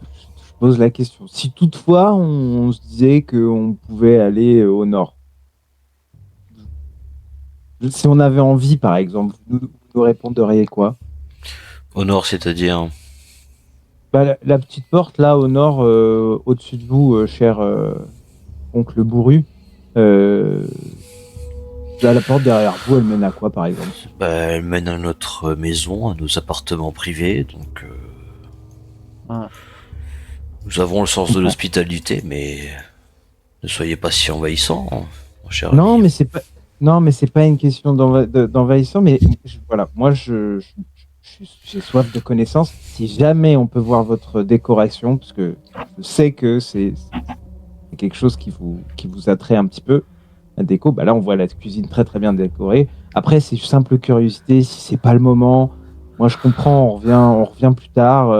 D: je pose la question, si toutefois on se disait qu'on pouvait aller au nord, si on avait envie par exemple, vous nous répondriez quoi?
C: Au nord, c'est-à-dire?
D: Bah, la petite porte là au nord, au-dessus de vous, cher oncle Bourru, là, la porte derrière vous, elle mène à quoi par exemple?
C: Bah, elle mène à notre maison, à nos appartements privés, donc nous avons le sens de l'hospitalité, mais ne soyez pas si envahissants, mon cher
D: Non,
C: ami.
D: mais c'est pas une question d'envahissant, mais voilà, moi j'ai soif de connaissances. Si jamais on peut voir votre décoration, parce que je sais que c'est quelque chose qui vous attrait un petit peu, la déco, bah là on voit la cuisine très très bien décorée. Après, c'est simple curiosité, si c'est pas le moment, moi je comprends, on revient plus tard,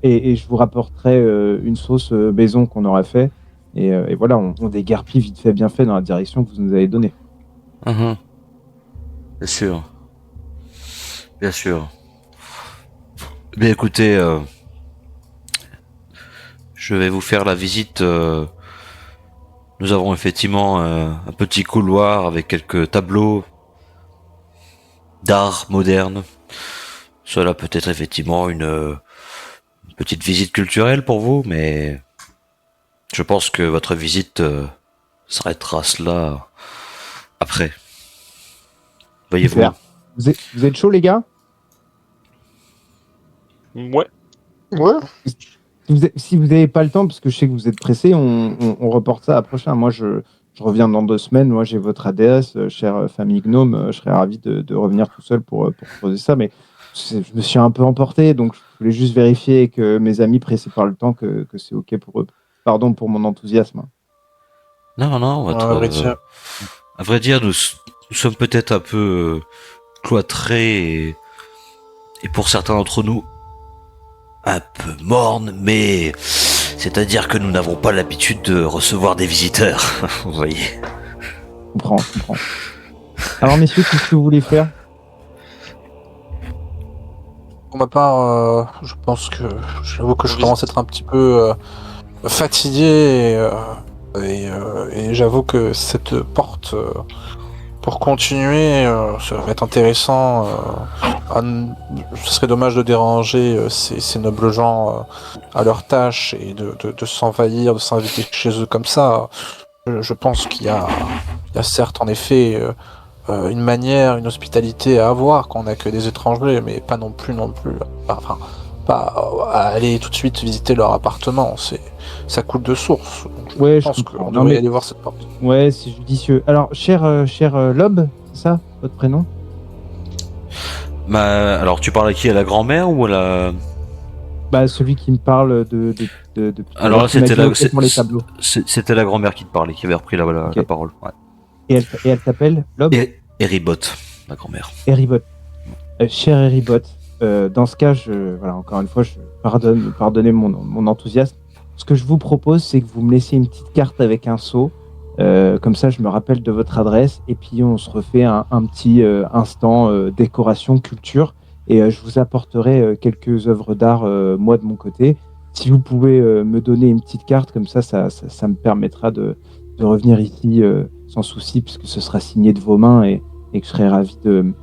D: et je vous rapporterai une sauce maison qu'on aura fait, et voilà, on déguerpit vite fait bien fait dans la direction que vous nous avez donnée.
C: Mhm. Bien sûr. Bien sûr. Bien écoutez, je vais vous faire la visite. Nous avons effectivement un petit couloir avec quelques tableaux d'art moderne. Cela peut être effectivement une petite visite culturelle pour vous, mais je pense que votre visite s'arrêtera cela après. Voyez-vous.
D: Super. Vous êtes chaud, les gars?
E: Ouais.
G: Ouais.
D: Si vous n'avez pas le temps, parce que je sais que vous êtes pressé, on reporte ça à prochain. Moi, je reviens dans 2 semaines. Moi, j'ai votre adresse, chère famille Gnome. Je serais ravi de revenir tout seul pour poser ça. Mais je me suis un peu emporté, donc je voulais juste vérifier que mes amis pressés par le temps, que c'est OK pour eux. Pardon pour mon enthousiasme.
C: Non, à vrai dire, nous sommes peut-être un peu cloîtrés et pour certains d'entre nous, un peu mornes, mais c'est-à-dire que nous n'avons pas l'habitude de recevoir des visiteurs, vous voyez.
D: Je comprends. Alors, messieurs, qu'est-ce que vous voulez faire?
F: Pour ma part, je pense que j'avoue que je commence à être un petit peu fatigué et j'avoue que cette porte, pour continuer, ça va être intéressant. Ce serait dommage de déranger ces nobles gens à leur tâche et de s'envahir, de s'inviter chez eux comme ça. Je pense qu'il y a certes en effet une manière, une hospitalité à avoir quand on n'a que des étrangers, mais pas non plus. Enfin, pas à aller tout de suite visiter leur appartement. Ça coule de source. Donc,
D: Ouais,
F: je pense
D: je
F: qu'on
D: comprends.
F: devrait aller voir cette porte.
D: Ouais, c'est judicieux. Alors, cher Lob, c'est ça, votre prénom?
C: Alors, tu parles à qui? À la grand-mère ou à la...
D: Bah, celui qui me parle de
C: Alors là,
D: qui m'a
C: c'était
D: dit OK pour les tableaux.
C: c'était la grand-mère qui te parlait, qui avait repris la
D: Ok.
C: parole. Ouais.
D: Et elle t'appelle Lob?
C: Et Ribot, la grand-mère.
D: Eribot. Cher Eribot, dans ce cas, voilà, encore une fois, pardonnez mon enthousiasme. Ce que je vous propose, c'est que vous me laissiez une petite carte avec un sceau. Comme ça, je me rappelle de votre adresse. Et puis, on se refait un petit instant décoration, culture. Et je vous apporterai quelques œuvres d'art, moi, de mon côté. Si vous pouvez me donner une petite carte, comme ça me permettra de revenir ici sans souci, puisque ce sera signé de vos mains et que je serais ravi de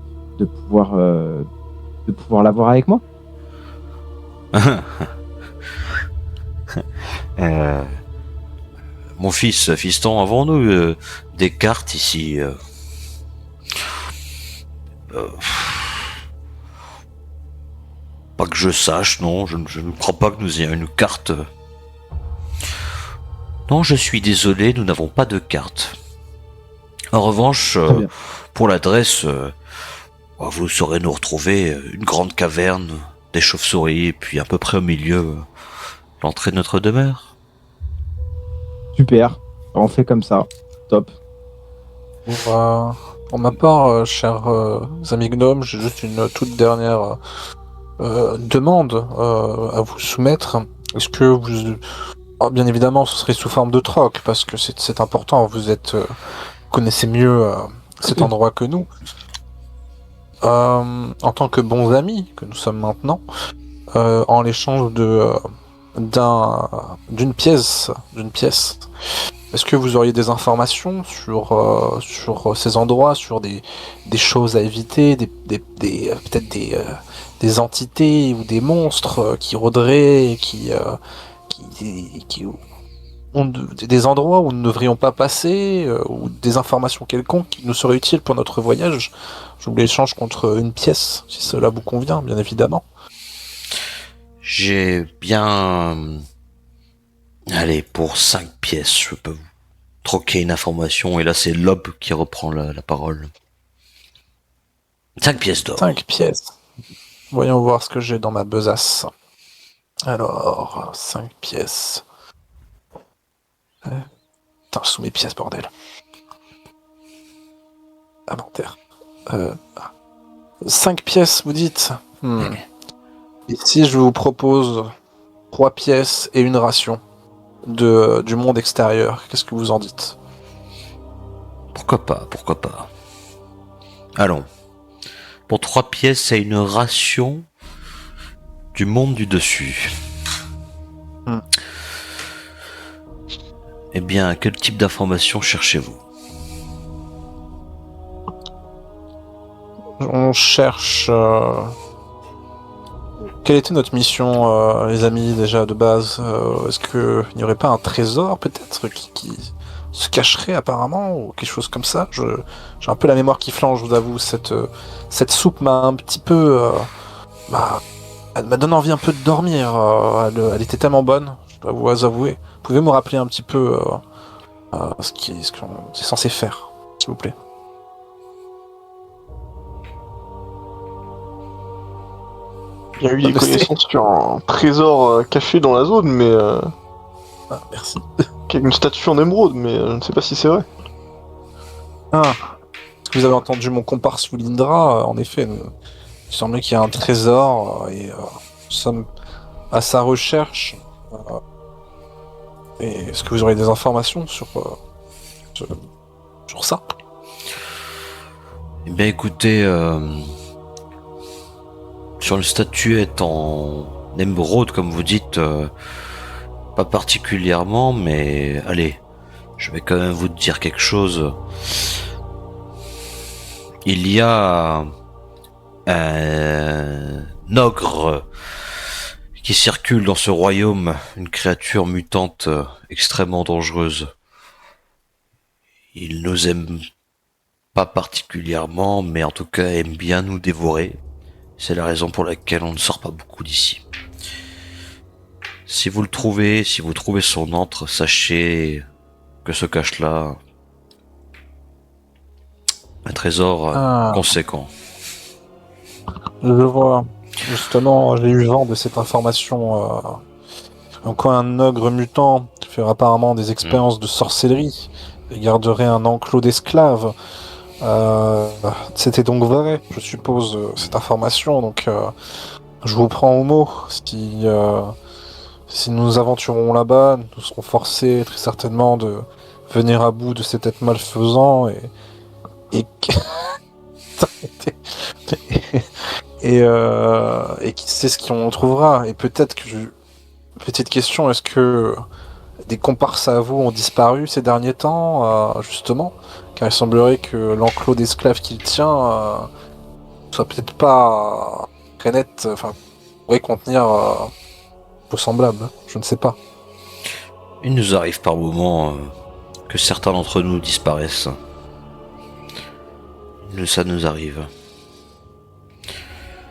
D: pouvoir l'avoir avec moi.
C: Mon fiston, avons-nous des cartes ici Pas que je sache, non. Je ne crois pas que nous ayons une carte. Non, je suis désolé, nous n'avons pas de carte. En revanche,
D: Très bien.
C: pour l'adresse, vous saurez nous retrouver une grande caverne, des chauves-souris, et puis à peu près au milieu, l'entrée de notre demeure.
D: Super. On fait comme ça. Top.
F: Pour ma part, chers amis gnomes, j'ai juste une toute dernière demande à vous soumettre. Est-ce que vous... Alors, bien évidemment, ce serait sous forme de troc, parce que c'est important, vous connaissez mieux cet endroit que nous. En tant que bons amis que nous sommes maintenant, en l'échange d'une pièce, est-ce que vous auriez des informations sur ces endroits, sur des choses à éviter, peut-être des entités ou des monstres qui rôderaient, qui ont des endroits où nous ne devrions pas passer, ou des informations quelconques qui nous seraient utiles pour notre voyage? Je vous l'échange contre une pièce, si cela vous convient, bien évidemment.
C: J'ai bien... Allez, pour 5 pièces, je peux vous troquer une information, et là c'est Lob qui reprend la parole. 5 pièces d'or.
F: 5 pièces. Voyons voir ce que j'ai dans ma besace. Alors, 5 pièces. Putain, sous mes pièces, bordel. Inventaire. 5 pièces, vous dites Et si je vous propose 3 pièces et une ration du monde extérieur, qu'est-ce que vous en dites?
C: Pourquoi pas. Allons. Pour 3 pièces, c'est une ration du monde du dessus. Eh bien, quel type d'informations cherchez-vous?
F: On cherche... Quelle était notre mission, les amis, déjà, de base? Est-ce qu'il n'y aurait pas un trésor, peut-être, qui se cacherait, apparemment, ou quelque chose comme ça? J'ai un peu la mémoire qui flanche, je vous avoue. Cette soupe m'a un petit peu... elle m'a donné envie un peu de dormir. Elle était tellement bonne, je dois vous avouer. Vous pouvez me rappeler un petit peu ce qu'on est censé faire, s'il vous plaît?
G: Il y a eu des connaissances sur un trésor caché dans la zone, mais...
F: Ah, merci.
G: Qui a une statue en émeraude, mais je ne sais pas si c'est vrai.
F: Ah, est-ce que vous avez entendu mon comparse Wulindra? En effet, il semblait qu'il y a un trésor, et nous sommes à sa recherche. Et est-ce que vous aurez des informations sur ça?
C: Eh bien, écoutez... Sur une statuette en émeraude, comme vous dites, pas particulièrement, mais allez, je vais quand même vous dire quelque chose. Il y a un ogre qui circule dans ce royaume, une créature mutante extrêmement dangereuse. Il nous aime pas particulièrement, mais en tout cas aime bien nous dévorer. C'est la raison pour laquelle on ne sort pas beaucoup d'ici. Si vous le trouvez, si vous trouvez son antre, sachez que se cache là un trésor conséquent.
F: Je vois. Justement, j'ai eu vent de cette information. En quoi un ogre mutant ferait apparemment des expériences de sorcellerie et garderait un enclos d'esclaves. C'était donc vrai, je suppose, cette information, donc je vous prends au mot. Si nous nous aventurons là-bas, nous serons forcés très certainement de venir à bout de cet être malfaisant et qui sait ce qu'on trouvera. Et peut-être petite question, est-ce que des comparses à vous ont disparu ces derniers temps, justement? Car il semblerait que l'enclos d'esclaves qu'il tient soit peut-être pas très net, enfin, pourrait contenir vos semblables, je ne sais pas.
C: Il nous arrive par moments que certains d'entre nous disparaissent. Ça nous arrive.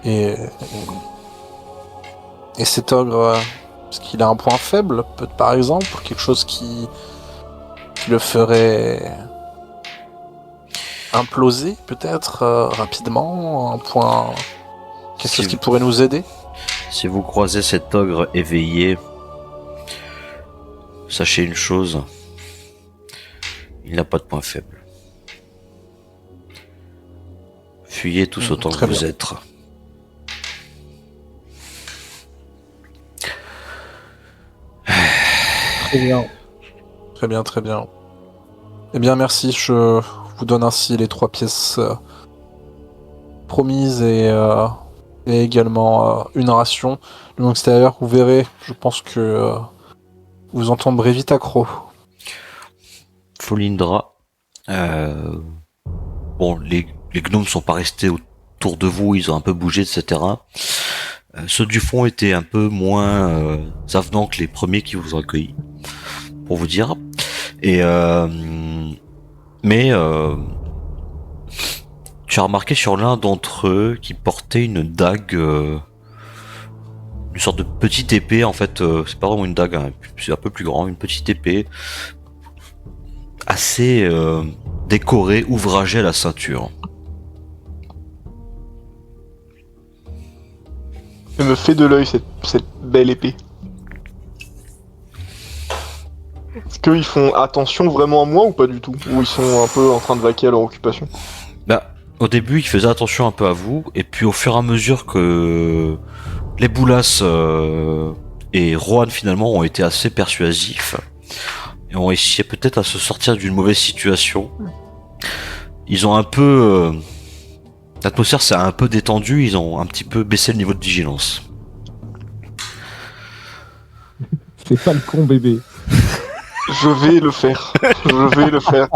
F: Et cet ogre, est-ce qu'il a un point faible, par exemple, quelque chose qui le ferait imploser, peut-être, rapidement, un point... quelque chose qui pourrait nous aider?
C: Si vous croisez cet ogre éveillé, sachez une chose, il n'a pas de point faible. Fuyez tous autant que vous êtes.
F: Très bien. Très bien, très bien. Eh bien, merci, je vous donne ainsi les 3 pièces promises et également une ration. Le monde extérieur, vous verrez, je pense que vous en tomberez vite accro.
C: Folindra, bon, les gnomes sont pas restés autour de vous, ils ont un peu bougé, etc. Ceux du fond étaient un peu moins avenants que les premiers qui vous ont accueillis, pour vous dire. Et mais tu as remarqué sur l'un d'entre eux qui portait une dague, une sorte de petite épée, en fait, c'est pas vraiment une dague, hein, c'est un peu plus grand, une petite épée assez décorée, ouvragée à la ceinture.
G: Elle me fait de l'œil cette belle épée. Est-ce qu'ils font attention vraiment à moi ou pas du tout? Ou ils sont un peu en train de vaquer à leur occupation?
C: Bah, au début, ils faisaient attention un peu à vous, et puis au fur et à mesure que les Boulas et Rohan finalement ont été assez persuasifs, et ont réussi peut-être à se sortir d'une mauvaise situation, ils ont un peu L'atmosphère s'est un peu détendue, ils ont un petit peu baissé le niveau de vigilance.
D: C'est pas le con bébé.
G: Je vais le faire. Je vais le faire.